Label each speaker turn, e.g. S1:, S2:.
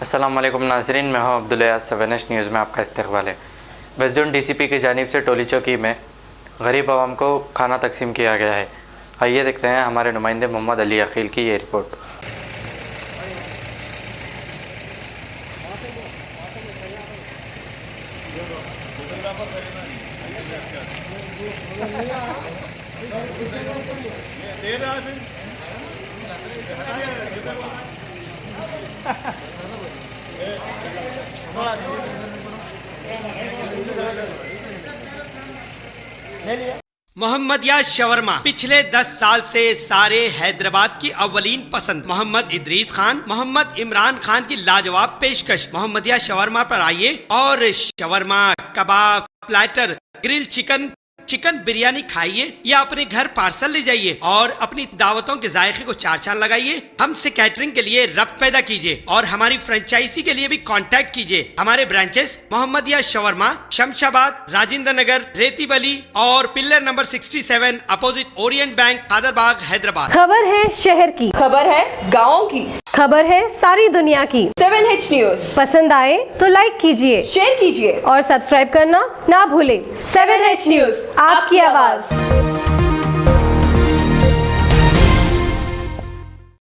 S1: अस्सलाम वालेकुम नाज़रीन, मैं हूं अब्दुल अयाज़। 7H न्यूज़ में आपका इस्तकबाल है। वेस्ट जोन DCP की जानिब से टोली चौकी में गरीब आवाम को खाना तकसीम किया गया है। आइए देखते हैं हमारे नुमाइंदे मोहम्मद अली अकील की ये रिपोर्ट।
S2: मोहम्मदिया शवरमा पिछले 10 साल से सारे हैदराबाद की अव्वलीन पसंद मोहम्मद इदरीस खान, मोहम्मद इमरान खान की लाजवाब पेशकश। मोहम्मदिया शवरमा पर आइए और शवरमा, कबाब, प्लेटर, ग्रिल चिकन बिरयानी खाइए या अपने घर पार्सल ले जाइए और अपनी दावतों के जायके को चार चांद लगाइए। हमसे कैटरिंग के लिए रब्त पैदा कीजिए और हमारी फ्रेंचाइजी के लिए भी कांटेक्ट कीजिए। हमारे ब्रांचेस मोहम्मदिया शवरमा, शमशाबाद, राजेंद्र नगर, रेती बली और pillar number 67 opposite Orient bank, Kadarbagh, Hyderabad.
S3: खबर है शहर की,
S4: खबर है गाँव की,
S3: खबर है सारी दुनिया की।
S4: 7H न्यूज़
S3: पसंद आए तो लाइक कीजिए,
S4: शेयर कीजिए
S3: और सब्सक्राइब करना ना भूलें।
S4: 7H न्यूज़,
S3: आपकी आवाज।